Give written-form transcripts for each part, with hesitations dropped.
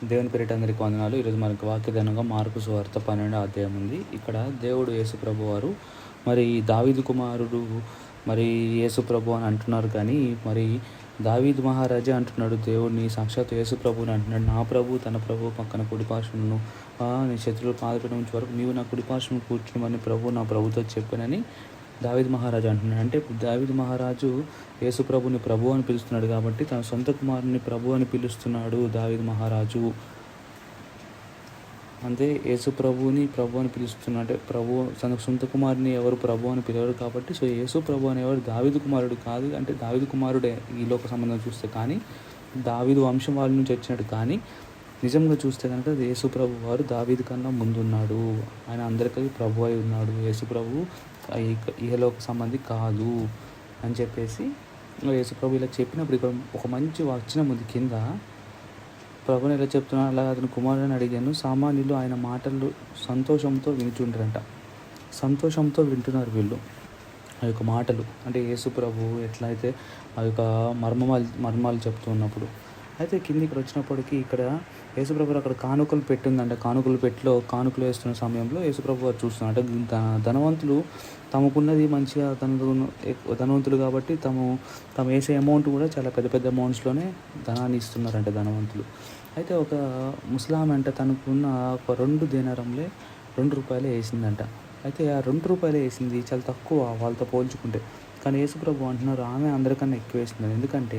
దేవుని పేరిట అందరికీ వందనాలు. ఈరోజు మనకు వాక్యధానంగా మార్కు సువార్త 12వ అధ్యాయం ఉంది. ఇక్కడ దేవుడు యేసు ప్రభువారు మరి దావీదు కుమారుడు మరి యేసు ప్రభు అని అంటున్నారు, కానీ మరి దావీదు మహారాజే అంటున్నాడు దేవుడిని, సాక్షాత్ యేసు ప్రభుని అంటున్నాడు. నా ప్రభు తన ప్రభు పక్కన కుడిపార్శ్వమును నీ శత్రువుల పాదపీఠం నుంచి వరకు నీవు నా కుడిపార్శ్వము కూర్చుని ప్రభు నా ప్రభుతో చెప్పానని దావీదు మహారాజు అంటున్నాడు. అంటే దావీదు మహారాజు యేసు ప్రభుని ప్రభు అని పిలుస్తున్నాడు కాబట్టి తన సొంత కుమారుని ప్రభు అని పిలుస్తున్నాడు దావీదు మహారాజు. అంతే, యేసు ప్రభుని ప్రభు అని పిలుస్తున్నాడు. ప్రభు తన సొంత కుమారుని ఎవరు ప్రభు అని పిలవరు కాబట్టి సో యేసు ప్రభు అనేవాడు దావీదు కుమారుడు కాదు. అంటే దావీదు కుమారుడే ఈ లోక సంబంధం చూస్తే, కానీ దావీదు వంశం వాళ్ళ నుంచి వచ్చినట్టు. కానీ నిజంగా చూస్తే కనుక యేసు ప్రభు వారు దావీదు కన్నా ముందున్నాడు. ఆయన అందరికీ ప్రభు అయి ఉన్నాడు. యేసు ప్రభు ఇహలోక సంబంధి కాదు అని చెప్పేసి యేసు ప్రభు ఇలా చెప్పినప్పుడు ఇక్కడ ఒక మంచి వచనం ఉంది కింద. ప్రభుని ఎలా చెప్తున్నాడు, అలా అతని కుమారుని అడిగాను. సామాన్యులు ఆయన మాటలు సంతోషంతో వింటుంటారంట. సంతోషంతో వింటున్నారు వీళ్ళు ఆ యొక్క మాటలు. అంటే యేసు ప్రభు ఎట్లయితే ఆ యొక్క మర్మాలు చెప్తూ ఉన్నప్పుడు అయితే కింద ఇక్కడ వచ్చినప్పటికీ ఇక్కడ యేసుప్రభు అక్కడ కానుకలు పెట్టిందంటే కానుకలు పెట్టిలో కానుకలు వేస్తున్న సమయంలో యేసుప్రభు వారు చూస్తున్నారు. అంటే ధనవంతులు తమకున్నది మంచిగా ధనవంతులు కాబట్టి తమ వేసే అమౌంట్ కూడా చాలా పెద్ద పెద్ద అమౌంట్స్లోనే ధనాన్ని ఇస్తున్నారంటే ధనవంతులు. అయితే ఒక ముస్లాం అంటే తనకున్న ఒక 2 దీనారంలే 2 రూపాయలే వేసిందంట. అయితే ఆ 2 రూపాయలే వేసింది చాలా తక్కువ వాళ్ళతో పోల్చుకుంటే. కానీ యేసుప్రభు అంటున్నారు ఆమె అందరికన్నా ఎక్కువ వేసిందని. ఎందుకంటే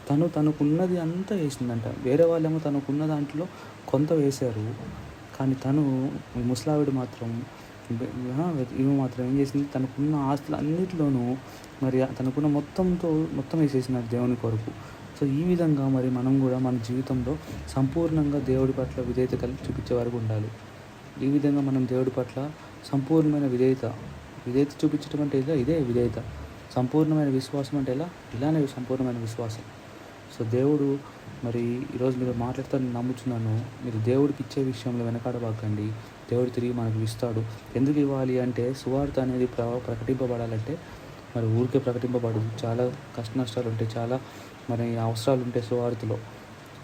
తనకున్నది అంతా వేసిందంట. వేరే వాళ్ళేమో తనకున్న దాంట్లో కొంత వేశారు, కానీ ముసలావిడ మాత్రం ఈమె మాత్రం ఏం చేసింది, తనకున్న ఆస్తులు అన్నిటిలోనూ మరి తనకున్న మొత్తం వేసేసినారు దేవుని కొరకు. సో ఈ విధంగా మరి మనం కూడా మన జీవితంలో సంపూర్ణంగా దేవుడి పట్ల విధేయత కలిగి చూపించే వరకు ఉండాలి. ఈ విధంగా మనం దేవుడి పట్ల సంపూర్ణమైన విధేయత చూపించడం అంటే ఇదే విధేయత. సంపూర్ణమైన విశ్వాసం అంటే ఇలానే సంపూర్ణమైన విశ్వాసం. సో దేవుడు మరి ఈరోజు మీరు మాట్లాడుతారని నమ్ముతున్నాను. మీరు దేవుడికి ఇచ్చే విషయంలో వెనకాడబాకండి. దేవుడు తిరిగి మనకు ఇస్తాడు. ఎందుకు ఇవ్వాలి అంటే సువార్త అనేది ప్రకటింపబడాలంటే మరి ఊరికే ప్రకటింపబడదు. చాలా కష్ట నష్టాలు ఉంటాయి, చాలా మరి అవసరాలు ఉంటాయి సువార్తలో.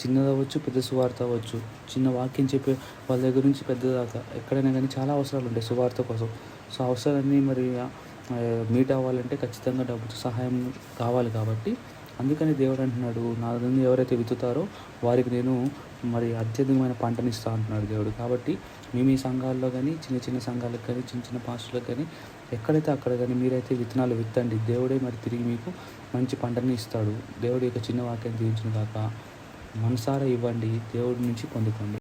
చిన్నది అవ్వచ్చు, పెద్ద సువార్త అవ్వచ్చు. చిన్న వాక్యం చెప్పే వాళ్ళ దగ్గర నుంచి పెద్దదాకా ఎక్కడైనా కానీ చాలా అవసరాలు ఉంటాయి సువార్త కోసం. సో అవసరాలన్నీ మరి మీట్ అవ్వాలంటే ఖచ్చితంగా డబ్బుతో సహాయం కావాలి. కాబట్టి అందుకని దేవుడు అంటున్నాడు, నా నుండి ఎవరైతే విత్తుతారో వారికి నేను మరి అత్యధికమైన పంటనిస్తా అంటున్నాడు దేవుడు. కాబట్టి మీ సంఘాల్లో కానీ చిన్న సంఘాలకు కానీ చిన్న పాస్టర్లకు కానీ ఎక్కడైతే అక్కడ కానీ మీరైతే విత్తనాలు విత్తండి. దేవుడే మరి తిరిగి మీకు మంచి పంటని ఇస్తాడు. దేవుడి యొక్క చిన్న వాక్యాన్ని దీవించును గాక. మనసారా ఇవ్వండి, దేవుడి నుంచి పొందుకోండి.